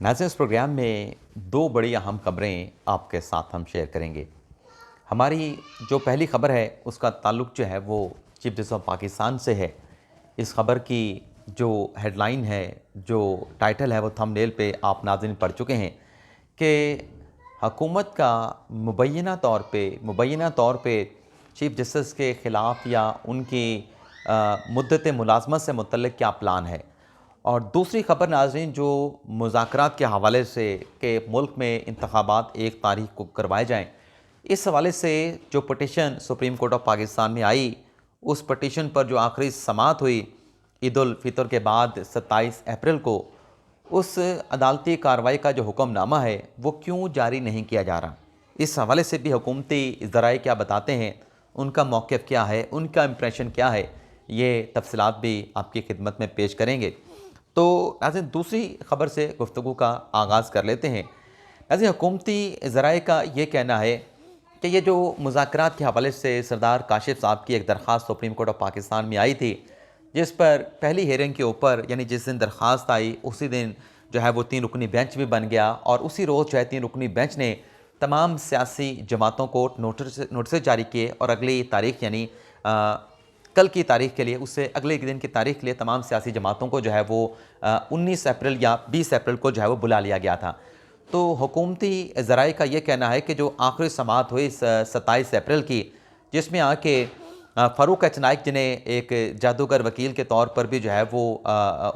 नाज़रीन, इस प्रोग्राम में दो बड़ी अहम खबरें आपके साथ हम शेयर करेंगे। हमारी जो पहली खबर है उसका ताल्लुक़ जो है वो चीफ जस्टिस ऑफ पाकिस्तान से है। इस खबर की जो हेडलाइन है, जो टाइटल है, वो थंबनेल पे आप नाज़रीन पढ़ चुके हैं कि हुकूमत का मुबैना तौर पे चीफ जस्टिस के ख़िलाफ़ या उनकी मुद्दत मुलाज़मत से मुतल्लिक़ क्या प्लान है। और दूसरी ख़बर नाज़रीन जो मुज़ाकरात के हवाले से कि मुल्क में इंतखाबात 1 तारीख को करवाए जाएँ, इस हवाले से जो petition supreme court of Pakistan में आई, उस पटिशन पर जो आखिरी समाअत हुई ईद उल फ़ितर के बाद 27 अप्रैल को, उस अदालती कार्रवाई का जो हुक्मनामा है वो क्यों जारी नहीं किया जा रहा। इस हवाले से भी हुकूमती ज़राए क्या बताते हैं, उनका मौक़िफ़ क्या है, उनका इम्प्रेशन क्या है, ये तफ़सीलात भी आपकी खिदमत में पेश करेंगे। तो नाज़रीन, दूसरी ख़बर से गुफ्तगू का आगाज़ कर लेते हैं। नाज़रीन, हुकूमती ज़राए का ये कहना है कि ये जो मुज़ाकरात के हवाले से सरदार काशिफ़ साहब की एक दरख्वास्त सुप्रीम कोर्ट ऑफ पाकिस्तान में आई थी, जिस पर पहली हियरिंग के ऊपर यानी जिस दिन दरख्वास्त आई उसी दिन जो है वो 3 रुकनी बेंच भी बन गया और उसी रोज़ जो है 3 रुकनी बेंच ने तमाम सियासी जमातों को नोटिस जारी किए और अगली तारीख यानी कल की तारीख के लिए, उससे अगले दिन की तारीख के लिए तमाम सियासी जमातों को जो है वो 19 अप्रैल या 20 अप्रैल को जो है वो बुला लिया गया था। तो हुकूमती ज़राए का ये कहना है कि जो आखिरी समाअत हुई 27 अप्रैल की, जिसमें आके फ़ारूक एच नाइक, जिन्हें एक जादूगर वकील के तौर पर भी जो है वो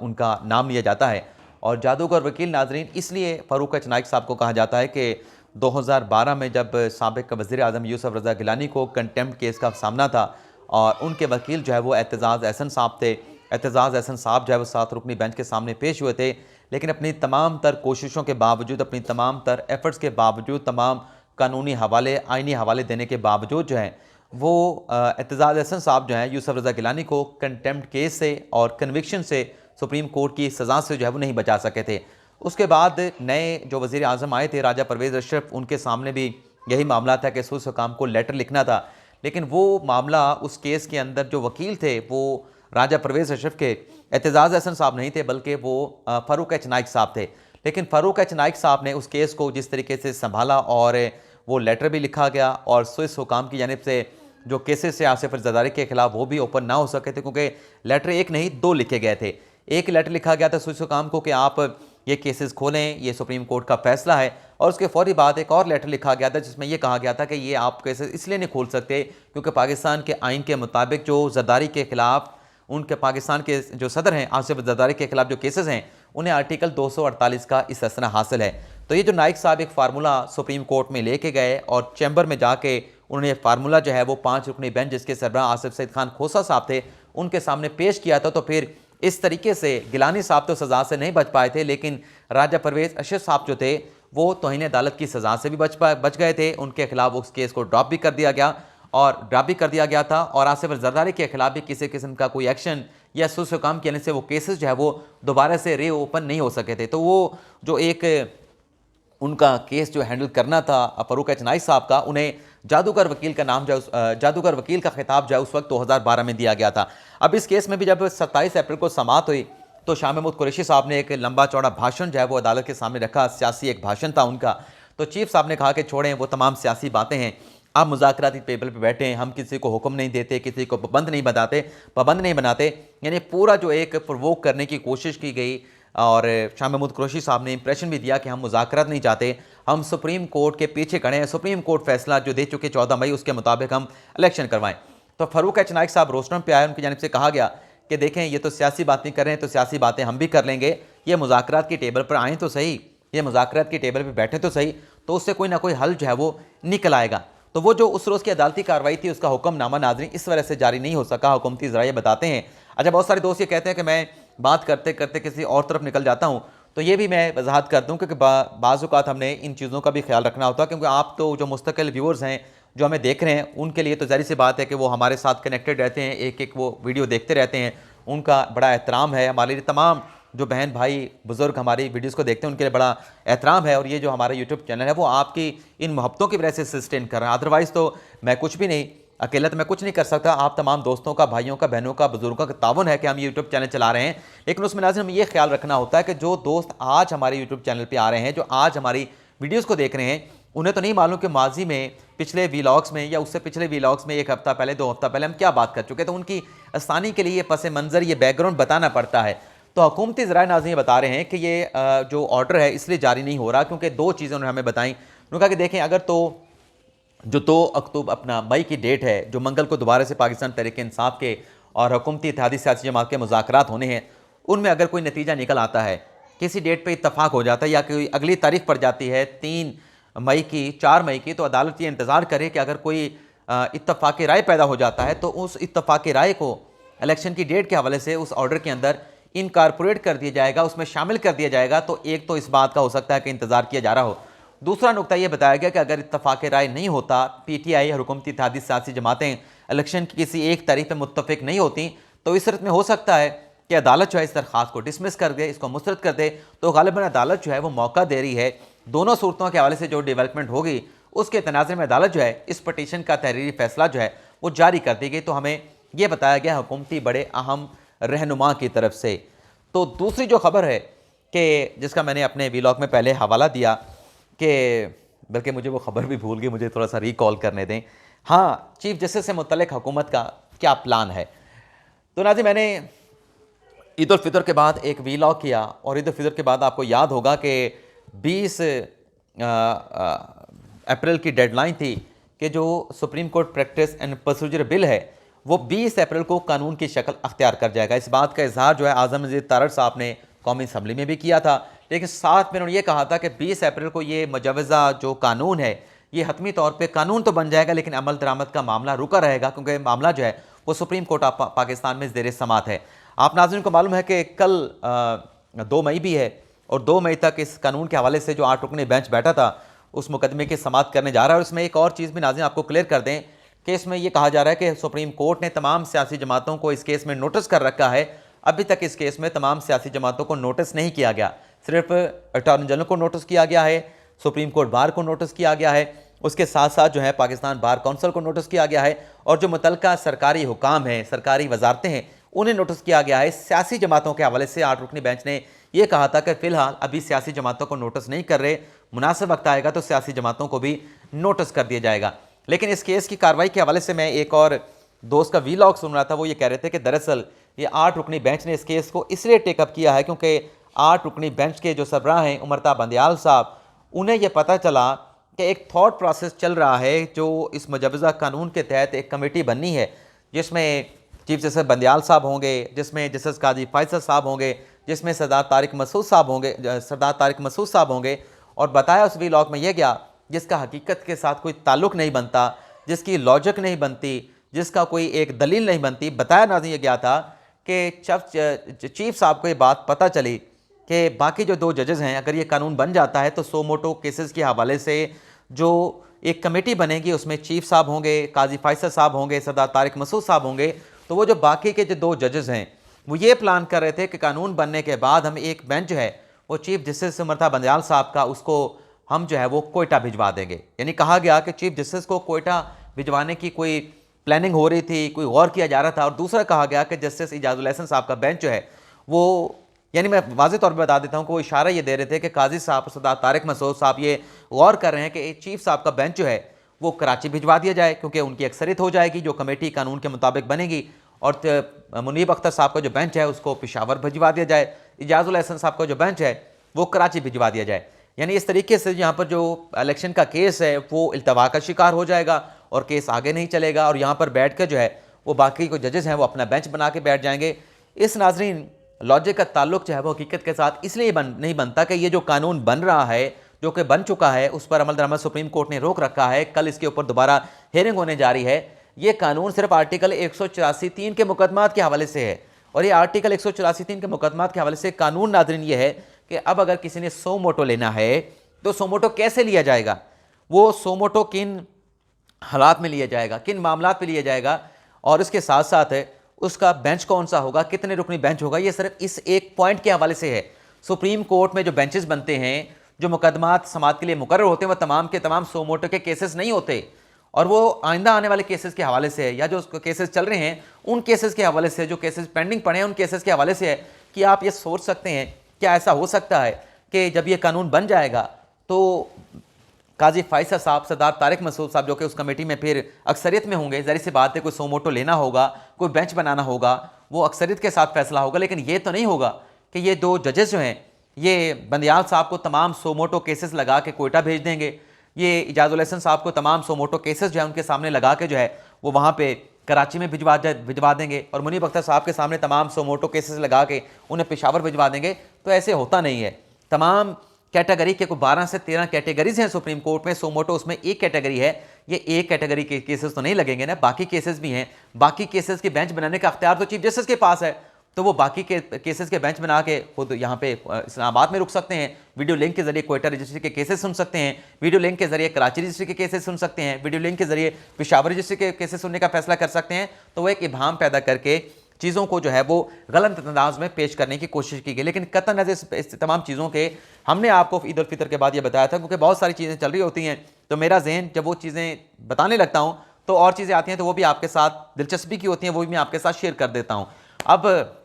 उनका नाम लिया जाता है, और जादूगर वकील नाज़रीन इसलिए फ़ारूक एच नाइक साहब को कहा जाता है कि 2012 में जब साबिक़ वज़ीर आज़म यूसुफ़ रज़ा गिलानी को कंटेम्प्ट केस का सामना था और उनके वकील जो है वो एतज़ाज़ एहसन साहब थे। एतज़ाज़ एहसन साहब जो है वो 7 रुकनी बेंच के सामने पेश हुए थे, लेकिन अपनी तमाम तर कोशिशों के बावजूद, अपनी तमाम तर एफ़र्ट्स के बावजूद, तमाम कानूनी हवाले, आइनी हवाले देने के बावजूद जो है वो एतज़ाज़ एहसन साहब जो हैं यूसुफ़ रज़ा गिलानी को कंटेम्प्ट केस से और कन्विक्शन से, सुप्रीम कोर्ट की सज़ा से जो है वो नहीं बचा सके थे। उसके बाद नए जो वज़ीर आज़म आए थे राजा परवेज़ अशरफ, उनके सामने भी यही मामला था कि सूद हुकाम को लेटर लिखना था, लेकिन वो मामला उस केस के अंदर जो वकील थे वो राजा परवेज़ अशरफ के एतज़ाज़ एहसन साहब नहीं थे, बल्कि वो फ़ारूक एच नाइक साहब थे। लेकिन फ़ारूक एच नाइक साहब ने उस केस को जिस तरीके से संभाला और वो लेटर भी लिखा गया और स्विस हुकाम की जानिब से जो केसेस से आसिफ ज़रदारी के खिलाफ वो भी ओपन ना हो सके थे, क्योंकि लेटर एक नहीं 2 लिखे गए थे। एक लेटर लिखा गया था स्विस हुकाम को कि आप ये केसेस खोलें, ये सुप्रीम कोर्ट का फैसला है, और उसके फ़ौरी बाद एक और लेटर लिखा गया था जिसमें ये कहा गया था कि ये आप केसेस इसलिए नहीं खोल सकते क्योंकि पाकिस्तान के आइन के मुताबिक जो ज़रदारी के खिलाफ उनके पाकिस्तान के जो सदर हैं आसिफ ज़रदारी के खिलाफ जो केसेस हैं उन्हें आर्टिकल 248 का इस्तिस्ना हासिल है। तो ये जो नाइक साहब एक फार्मूला सुप्रीम कोर्ट में लेके गए और चैम्बर में जाके उन्होंने फार्मूला जो है वो 5 रुकनी बेंच जिसके सरबराह आसिफ सईद खान खोसा साहब थे उनके सामने पेश किया था, तो फिर इस तरीके से गिलानी साहब तो सज़ा से नहीं बच पाए थे, लेकिन राजा परवेज़ अशरफ साहब जो थे वो तौहीन अदालत की सज़ा से भी बच गए थे। उनके खिलाफ उस केस को ड्रॉप भी कर दिया गया था और आसिफ ज़रदारी के खिलाफ भी किसी किस्म का कोई एक्शन या सुस हुकाम के आने से वो केसेस जो है वो दोबारा से री ओपन नहीं हो सके थे। तो वो जो एक उनका केस जो हैंडल करना था फ़ारूक एच नाइक साहब का, उन्हें जादूगर वकील का नाम जो जादूगर वकील का खिताब जो है उस वक्त 2012 में दिया गया था। अब इस केस में भी जब 27 अप्रैल को समाअत हुई तो शाह महमूद कुरैशी साहब ने एक लंबा चौड़ा भाषण जो है वो अदालत के सामने रखा, सियासी एक भाषण था उनका। तो चीफ साहब ने कहा कि छोड़ें वो तमाम सियासी बातें हैं, आप मुज़ाकराती टेबल पर बैठे हैं, हम किसी को हुक्म नहीं देते, किसी को पाबंद नहीं बनाते। यानी पूरा जो एक प्रोवोक करने की कोशिश की गई और शाह महमूद कुरैशी साहब ने इंप्रेशन भी दिया कि हम मुज़ाकरात नहीं चाहते, हम सुप्रीम कोर्ट के पीछे खड़े हैं, सुप्रीम कोर्ट फैसला जो दे चुके 14 मई उसके मुताबिक हम इलेक्शन करवाएं। तो फ़ारूक एच नाइक साहब रोस्टरम पे आए, उनकी जानिब से कहा गया कि देखें ये तो सियासी बातें कर रहे हैं, तो सियासी बातें हम भी कर लेंगे, ये मुज़ाकरात की टेबल पर आएँ तो सही, ये मुज़ाकरात की टेबल पर बैठे तो सही, तो उससे कोई ना कोई हल जो है वो निकल आएगा। तो वो जो उस रोज़ की अदालती कार्रवाई थी उसका हुक्मनामा नाज़रीन इस वजह से जारी नहीं हो सका, हुकूमती ज़राए बताते हैं। अच्छा, बहुत सारे दोस्त ये कहते हैं कि मैं बात करते करते किसी और तरफ निकल जाता हूँ, तो ये भी मैं वजाहत कर दूँ क्योंकि बाज़ औक़ात हमने इन चीज़ों का भी ख्याल रखना होता है, क्योंकि आप तो जो मुस्तकिल व्यूअर्स हैं जो हमें देख रहे हैं उनके लिए तो ज़ाहिर सी बात है कि वो हमारे साथ कनेक्टेड रहते हैं, एक एक वो वीडियो देखते रहते हैं, उनका बड़ा एहतराम है। हमारे लिए तमाम जो बहन भाई बुज़ुर्ग हमारी वीडियोज़ को देखते हैं उनके लिए बड़ा एहतराम है, और ये जो हमारा यूट्यूब चैनल है वो आपकी इन मोहब्बतों की वजह से सस्टेन कर रहा है, अदरवाइज़ तो मैं कुछ भी नहीं। अकेला तो मैं कुछ नहीं कर सकता। आप तमाम दोस्तों का, भाइयों का, बहनों का, बुजुर्गों का ताउन है कि हम यूट्यूब चैनल चला रहे हैं, लेकिन उसमें नाज़रीन हमें ये ख्याल रखना होता है कि जो दोस्त आज हमारे यूट्यूब चैनल पर आ रहे हैं, जो आज हमारी वीडियोज़ को देख रहे हैं, उन्हें तो नहीं मालूम कि माजी में पिछले वीलॉग्स में या उससे पिछले वीलॉग्स में 1 हफ्ता पहले, 2 हफ्ता पहले हम क्या बात कर चुके। तो उनकी आसानी के लिए ये पस मंज़र, ये बैकग्राउंड बताना पड़ता है। तो हुकूमती ज़राए नाज़रीन बता रहे हैं कि ये जो ऑर्डर है इसलिए जारी नहीं हो रहा क्योंकि 2 चीज़ें उन्होंने हमें बताई। उन्होंने कहा कि देखें, अगर तो जो 2 अक्टूबर अपना मई की डेट है, जो मंगल को दोबारा से पाकिस्तान तहरीक-ए-इंसाफ के और हुकूमती इत्तेहादी सियासी जमात के मुज़ाकरात होने हैं, उनमें अगर कोई नतीजा निकल आता है, किसी डेट पे इत्तफाक हो जाता है या कोई अगली तारीख पड़ जाती है 3 मई की, 4 मई की, तो अदालत ये इंतज़ार करे कि अगर कोई इत्तफाक राय पैदा हो जाता है तो उस इत्तफाक राय को इलेक्शन की डेट के हवाले से उस ऑर्डर के अंदर इनकारपोरेट कर दिया जाएगा, उसमें शामिल कर दिया जाएगा। तो एक तो इस बात का हो सकता है कि इंतज़ार किया जा रहा हो। दूसरा नुकता यह बताया गया कि अगर इत्तफाक राय नहीं होता, पीटीआई और हुकूमती इत्तेहादी सियासी जमातें इलेक्शन की किसी एक तारीख पर मुत्तफिक नहीं होती, तो इस सूरत में हो सकता है कि अदालत जो है इस दरख्वास्त को डिसमिस कर दे, इसको मुस्तरद कर दे। तो गालिबन अदालत जो है वो मौका दे रही है, दोनों सूरतों के हवाले से जो डेवलपमेंट होगी उसके तनाज़ुर में अदालत जो है इस पटिशन का तहरीरी फैसला जो है वो जारी कर दी गई। तो हमें यह बताया गया हुकूमती बड़े अहम रहनुमा की तरफ से। तो दूसरी जो खबर है कि जिसका मैंने अपने वीलॉग में पहले हवाला दिया, कि बल्कि मुझे वो खबर भी भूल गई, मुझे थोड़ा सा रिकॉल करने दें। हाँ, चीफ जस्टिस से मुतल्लिक हुकूमत का क्या प्लान है। तो नाज़रीन, मैंने ईद उल फितर के बाद एक वीलॉग किया और ईद उल फितर के बाद आपको याद होगा कि 20 अप्रैल की डेडलाइन थी कि जो supreme court practice and procedure bill है वो 20 अप्रैल को कानून की शक्ल अख्तियार कर जाएगा। इस बात का इजहार जो है आज़म नज़ीर तारड़ साहब ने कौमी असम्बली में भी किया था, लेकिन साथ में उन्होंने ये कहा था कि 20 अप्रैल को ये मुजवज़ा जो कानून है ये हतमी तौर पे कानून तो बन जाएगा, लेकिन अमल दरामद का मामला रुका रहेगा क्योंकि मामला जो है वो सुप्रीम कोर्ट पाकिस्तान में ज़ेर समात है। आप नाज़रीन को मालूम है कि कल 2 मई भी है और 2 मई तक इस कानून के हवाले से जो 8 रुकनी बेंच बैठा था उस मुकदमे की समाअत करने जा रहा है। और इसमें एक और चीज़ भी नाज़रीन आपको क्लियर कर दें कि इसमें यह कहा जा रहा है कि सुप्रीम कोर्ट ने तमाम सियासी जमातों को इस केस में नोटिस कर रखा है। अभी तक इस केस में तमाम सियासी जमातों को नोटिस नहीं किया गया, सिर्फ अटॉर्नी जनरल को नोटिस किया गया है, सुप्रीम कोर्ट बार को नोटिस किया गया है, उसके साथ साथ जो है पाकिस्तान बार काउंसिल को नोटिस किया गया है और जो मुतल्लिका सरकारी हुकाम हैं, सरकारी वजारतें हैं, उन्हें नोटिस किया गया है। सियासी जमातों के हवाले से 8 रुकनी बेंच ने यह कहा था कि फ़िलहाल अभी सियासी जमातों को नोटिस नहीं कर रहे, मुनासिब वक्त आएगा तो सियासी जमातों को भी नोटिस कर दिया जाएगा। लेकिन इस केस की कार्रवाई के हवाले से मैं एक और दोस्त का वीलॉग सुन रहा था, वो ये कह रहे थे कि दरअसल ये 8 रुकनी बेंच ने इस केस को इसलिए टेकअप किया है क्योंकि 8 रुकनी बेंच के जो सरबराह हैं उमरता बंदयाल साहब, उन्हें यह पता चला कि एक थॉट प्रोसेस चल रहा है जो इस मुजवज़ा कानून के तहत एक कमेटी बननी है जिसमें चीफ जस्टिस बंदयाल साहब होंगे, जिसमें जस्टिस काजी फैसल साहब होंगे, जिसमें सरदार तारिक मसूद साहब होंगे। और बताया उस वीलॉग में यह गया जिसका हकीकत के साथ कोई ताल्लुक़ नहीं बनता, जिसकी लॉजिक नहीं बनती, जिसका कोई एक दलील नहीं बनती। बताया नाज़रीन ये गया था कि चीफ साहब को ये बात पता चली कि बाकी जो 2 जजेस हैं, अगर ये कानून बन जाता है तो सो मोटो केसेस के हवाले से जो एक कमेटी बनेगी उसमें चीफ साहब होंगे, काजी फैसल साहब होंगे, सरदार तारिक मसूद साहब होंगे। तो वो जो बाकी के जो 2 जजेस हैं वो ये प्लान कर रहे थे कि कानून बनने के बाद हम एक बेंच जो है वो चीफ जस्टिस उमरता बंदयाल साहब का, उसको हम जो है वो कोयटा भिजवा देंगे। यानी कहा गया कि चीफ जस्टिस को कोयटा भिजवाने की कोई प्लानिंग हो रही थी, कोई गौर किया जा रहा था। और दूसरा कहा गया कि जस्टिस इजाजुल हसन साहब का बेंच जो है वो, यानी मैं वाज़ेह तौर पर बता देता हूँ कि वो इशारा ये दे रहे थे कि काजी साहब सरदार तारिक मसूद साहब ये गौर कर रहे हैं कि चीफ साहब का बेंच जो है वो कराची भिजवा दिया जाए क्योंकि उनकी अक्सरियत हो जाएगी, जो कमेटी कानून के मुताबिक बनेगी, और मुनीब अख्तर साहब का जो बेंच है उसको पेशावर भिजवा दिया जाए, इजाजुल हसन साहब का जो बेंच है वो कराची भिजवा दिया जाए। यानी इस तरीके से यहाँ पर जो इलेक्शन का केस है वो इल्तवा का शिकार हो जाएगा और केस आगे नहीं चलेगा और यहाँ पर बैठ कर जो है वो बाकी को जजेस हैं वो अपना बेंच बना के बैठ जाएंगे। इस नाजरीन लॉजिक का ताल्लुक जो है वो हकीकत के साथ इसलिए नहीं बनता कि ये जो कानून बन रहा है, जो कि बन चुका है, उस पर अमल दरामद सुप्रीम कोर्ट ने रोक रखा है, कल इसके ऊपर दोबारा हेयरिंग होने जा रही है। ये कानून सिर्फ आर्टिकल 184(3) के मुकदमात के हवाले से है और ये आर्टिकल 184(3) के मुकदमात के हवाले से कानून नाज़रीन ये है कि अब अगर किसी ने सो मोटो लेना है तो सो मोटो कैसे लिया जाएगा, वो सो मोटो किन हालात में लिया जाएगा, किन मामलात पे लिया जाएगा, और इसके साथ साथ उसका बेंच कौन सा होगा, कितने रुकनी बेंच होगा, ये सिर्फ इस एक पॉइंट के हवाले से है। सुप्रीम कोर्ट में जो बेंचेस बनते हैं, जो मुकदमात समाअत के लिए मुकर्रर होते हैं, वह तमाम के तमाम सो मोटो के केसेस नहीं होते और वो आइंदा आने वाले केसेस के हवाले से है, या जो केसेस चल रहे हैं उन केसेस के हवाले से, जो केसेस पेंडिंग पड़े हैं उन केसेस के हवाले से है कि आप ये सोच सकते हैं क्या ऐसा हो सकता है कि जब ये कानून बन जाएगा तो काजी फैसल साहब, सरदार तारिक मसूद साहब जो कि उस कमेटी में फिर अक्सरियत में होंगे, ज़ाहिर सी बात है कोई सोमोटो लेना होगा, कोई बेंच बनाना होगा, वो अक्सरियत के साथ फैसला होगा। लेकिन ये तो नहीं होगा कि ये दो जजेस जो हैं ये बंदियाल साहब को तमाम सोमोटो केसेस लगा के कोयटा भेज देंगे, ये इजाजुल हसन साहब को तमाम सोमोटो केसेस जो है उनके सामने लगा के जो है वो वहाँ पे कराची में भिजवा देंगे, और मुनीब अख्तर साहब के सामने तमाम सोमोटो केसेस लगा के उन्हें पेशावर भिजवा देंगे। तो ऐसे होता नहीं है। तमाम कैटेगरी के कोई 12 से 13 कैटेगरीज हैं सुप्रीम कोर्ट में, सोमोटो उसमें एक कैटेगरी है। ये एक कैटेगरी के केसेस तो नहीं लगेंगे ना, बाकी केसेस भी हैं। बाकी केसेस के बेंच बनाने का अख्तियार तो चीफ जस्टिस के पास है, तो वो बाकी के केसेस के बेंच बना के खुद यहाँ पे इस्लामाबाद में रुक सकते हैं, वीडियो लिंक के जरिए क्वेटा रजिस्ट्री के केसेस सुन सकते हैं, वीडियो लिंक के जरिए कराची रजिस्ट्री के केसेस सुन सकते हैं, वीडियो लिंक के जरिए पेशावर रजिस्ट्री के केसेस सुनने का फैसला कर सकते हैं। तो वो एक इबाहम पैदा करके चीज़ों को जो है वो गलत अंदाज में पेश करने की कोशिश की गई। लेकिन कतई नज़र इस तमाम चीज़ों के हमने आपको ईद उल फितर के बाद ये बताया था, क्योंकि बहुत सारी चीज़ें चल रही होती हैं तो मेरा जहन जब वो चीज़ें बताने लगता हूँ तो और चीज़ें आती हैं तो वो भी आपके साथ दिलचस्पी की होती हैं, वो भी मैं आपके साथ शेयर कर देता हूँ। अब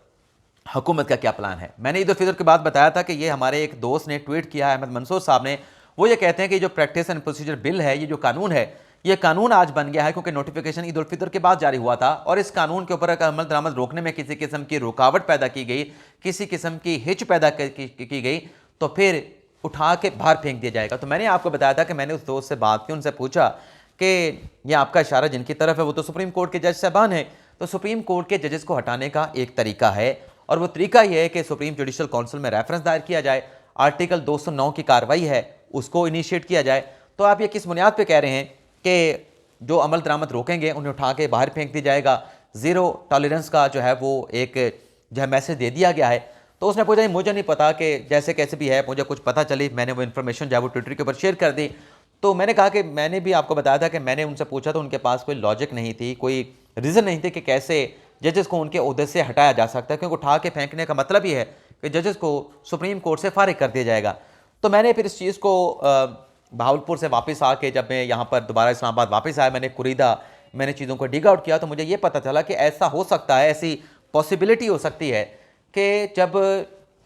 हुकूमत का क्या प्लान है? मैंने ईद उल फितर के बाद बताया था कि ये हमारे एक दोस्त ने ट्वीट किया है, अहमद मंसूर साहब ने। वो ये कहते हैं कि जो प्रैक्टिस एंड प्रोसीजर बिल है, ये जो कानून है, ये कानून आज बन गया है क्योंकि नोटिफिकेशन ईद उल फितर के बाद जारी हुआ था, और इस कानून के ऊपर अमल दरामद रोकने में किसी किस्म की रुकावट पैदा की गई, किसी किस्म की हिच पैदा की गई तो फिर उठा के बाहर फेंक दिया जाएगा। तो मैंने आपको बताया था कि मैंने उस दोस्त से बात की, उनसे पूछा कि ये आपका इशारा जिनकी तरफ है वो तो सुप्रीम कोर्ट के जज साहबान हैं, तो सुप्रीम कोर्ट के जजेस को हटाने का एक तरीका है, और वो तरीका ये है कि सुप्रीम जुडिशल काउंसिल में रेफरेंस दायर किया जाए, आर्टिकल 209 की कार्रवाई है उसको इनिशिएट किया जाए। तो आप ये किस बुनियाद पे कह रहे हैं कि जो अमल दरामद रोकेंगे उन्हें उठा के बाहर फेंक दी जाएगा, ज़ीरो टॉलरेंस का जो है वो एक जो है मैसेज दे दिया गया है? तो उसने पूछा मुझे नहीं पता, कि जैसे कैसे भी है, मुझे कुछ पता चली, मैंने वो इन्फॉर्मेशन जो है वो ट्विटर के ऊपर शेयर कर दी। तो मैंने कहा कि मैंने भी आपको बताया था कि मैंने उनसे पूछा तो उनके पास कोई लॉजिक नहीं थी, कोई रीज़न नहीं थे कि कैसे जजेस को उनके ओहदे से हटाया जा सकता है, क्योंकि उठा के फेंकने का मतलब ही है कि जजेस को सुप्रीम कोर्ट से फारिग कर दिया जाएगा। तो मैंने फिर इस चीज़ को बहावलपुर से वापस आके जब मैं यहाँ पर दोबारा इस्लामाबाद वापस आया, मैंने चीज़ों को डिग आउट किया, तो मुझे ये पता चला कि ऐसा हो सकता है, ऐसी पॉसिबिलिटी हो सकती है कि जब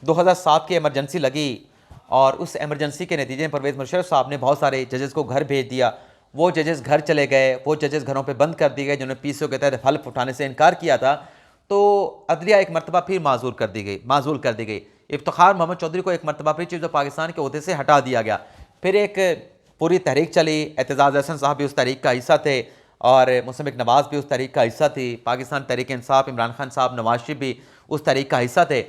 2007 की एमरजेंसी लगी और उस एमरजेंसी के नतीजे में परवेज़ मुशर्रफ साहब ने बहुत सारे जजेस को घर भेज दिया, वो जजेस घर चले गए, वो जजेस घरों पे बंद कर दिए गए जिन्होंने पीसीओ के तहत हल्फ उठाने से इनकार किया था, तो अदलिया एक मरतबा फिर माजूल कर दी गई। इफ्तिखार मोहम्मद चौधरी को एक मरतबा फिर चीफ ऑफ पाकिस्तान के ओहदे से हटा दिया गया। फिर एक पूरी तहरीक चली, एतजाज़ हसन साहब भी उस तहरीक का हिस्सा थे और मुसमिक नवाज़ भी उस तहरीक का हिस्सा थी, पाकिस्तान तहरीक इंसाफ इमरान खान साहब, नवाज शरीफ भी उस तहरीक का हिस्सा थे।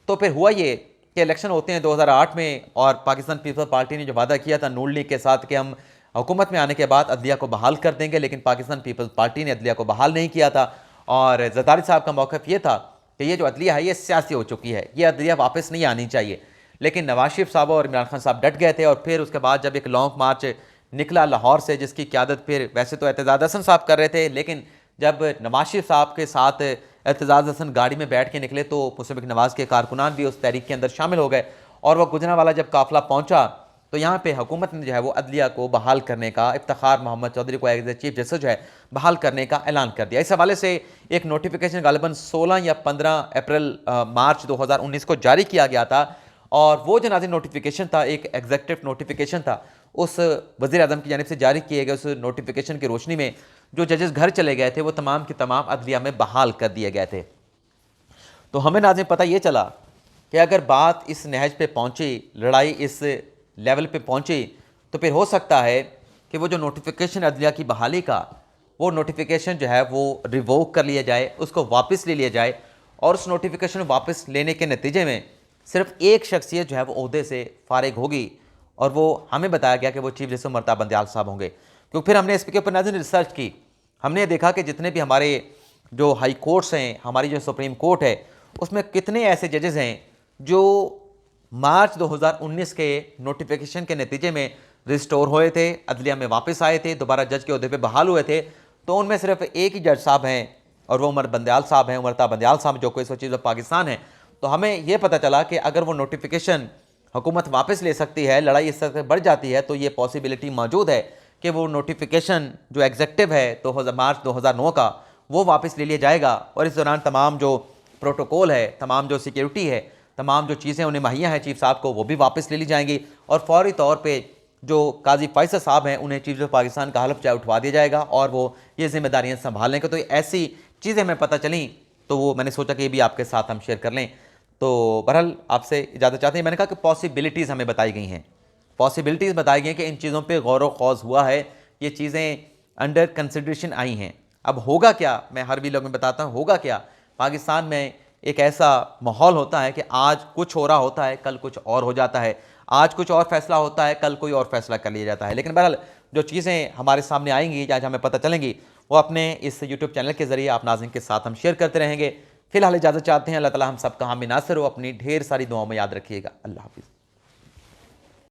तो फिर हुआ ये कि इलेक्शन होते हैं 2008 में, और पाकिस्तान पीपल्स पार्टी ने जो वादा किया था नून लीग के साथ कि हम हुकूमत में आने के बाद अदलिया को बहाल कर देंगे, लेकिन पाकिस्तान पीपल्स पार्टी ने अदलिया को बहाल नहीं किया था। और जरदारी साहब का मौक़िफ़ ये था कि ये जो अदलिया है ये सियासी हो चुकी है, ये अदलिया वापस नहीं आनी चाहिए। लेकिन नवाज शरीफ साहब और इमरान खान साहब डट गए थे, और फिर उसके बाद जब एक लॉन्ग मार्च निकला लाहौर से, जिसकी क़यादत फिर वैसे तो एतजाज़ हसन साहब कर रहे थे, लेकिन जब नवाज शरीफ साहब के साथ एतजाज़ हसन गाड़ी में बैठ के निकले तो मुसमिक नवाज़ के कारकुनान भी उस तहरीक के अंदर शामिल हो गए, और वह गुजरांवाला जब काफ़िला पहुँचा तो यहाँ पे हुकूमत ने जो है वो अदलिया को बहाल करने का, इफ्तिखार मोहम्मद चौधरी को एज ए चीफ जस्टिस जो है बहाल करने का ऐलान कर दिया। इस हवाले से एक नोटिफिकेशन गालिबन 16 या 15 अप्रैल मार्च 2019 को जारी किया गया था, और वो जो नाज़िल नोटिफिकेशन था एक एग्जेक्टिव नोटिफिकेशन था, उस वज़ीर आज़म की जानिब से जारी किए गए उस नोटिफिकेशन की रोशनी में जो जजेस घर चले गए थे वो तमाम के तमाम अदलिया में बहाल कर दिए गए थे। तो हमें नाज़िम पता ये चला कि अगर बात इस नहज पे पहुँची, लड़ाई इस लेवल पे पहुँची, तो फिर हो सकता है कि वो जो नोटिफिकेशन अदलिया की बहाली का, वो नोटिफिकेशन जो है वो रिवोक कर लिया जाए, उसको वापस ले लिया जाए, और उस नोटिफिकेशन वापस लेने के नतीजे में सिर्फ एक शख्सियत जो है वो ओहदे से फारिग होगी, और वो हमें बताया गया कि वो चीफ जस्टिस उमर बंदियाल साहब होंगे। क्योंकि फिर हमने इसके ऊपर नाज़िम रिसर्च की, हमने देखा कि जितने भी हमारे जो हाई कोर्ट्स हैं, हमारी जो सुप्रीम कोर्ट है, उसमें कितने ऐसे जजेस हैं जो मार्च 2019 के नोटिफिकेशन के नतीजे में रिस्टोर हुए थे, अदलिया में वापस आए थे, दोबारा जज के ओहदे पे बहाल हुए थे। तो उनमें सिर्फ एक ही जज साहब हैं, और वो उमर बंदियाल साहब हैं, उमरता बंदियाल साहब, जो कोई चीज़ पाकिस्तान है। तो हमें यह पता चला कि अगर वो नोटिफिकेशन हुकूमत वापस ले सकती है, लड़ाई इस तरह से बढ़ जाती है, तो ये पॉसिबिलिटी मौजूद है कि वो नोटिफिकेशन जो एग्जेक्टिव है तो मार्च 2009 का वो वापस ले लिया जाएगा और इस दौरान तमाम जो प्रोटोकॉल है, तमाम जो सिक्योरिटी है, तमाम जो चीज़ें उन्हें मुहैया हैं चीफ साहब को, वो भी वापस ले ली जाएंगी और फौरी तौर पे जो काजी फैसल साहब हैं उन्हें चीफ ऑफ पाकिस्तान का हलफ चाहे उठवा दिया जाएगा और वो ये जिम्मेदारियाँ संभाल लेंगे। तो ऐसी चीज़ें हमें पता चली तो वो मैंने सोचा कि ये भी आपके साथ हम शेयर कर लें। तो बहरहाल आपसे इजाज़त चाहते हैं। मैंने कहा कि पॉसिबिलिटीज़ हमें बताई गई हैं, पॉसिबिलिटीज़ बताई गई हैं कि इन चीज़ों पे गौर व खौज हुआ है, ये चीज़ें अंडर कंसिडरेशन आई हैं। अब होगा क्या, मैं हर वीडियो में बताता हूँ होगा क्या। पाकिस्तान में एक ऐसा माहौल होता है कि आज कुछ हो रहा होता है, कल कुछ और हो जाता है, आज कुछ और फैसला होता है, कल कोई और फैसला कर लिया जाता है। लेकिन बहरहाल जो चीज़ें हमारे सामने आएंगी, आज हमें पता चलेंगी, वो अपने इस यूट्यूब चैनल के ज़रिए आप नाज़रीन के साथ हम शेयर करते रहेंगे। फिलहाल इजाज़त चाहते हैं। अल्लाह ताला हम सबका हामी नासिर हो। अपनी ढेर सारी दुआओं में याद रखिएगा। अल्लाह हाफिज़।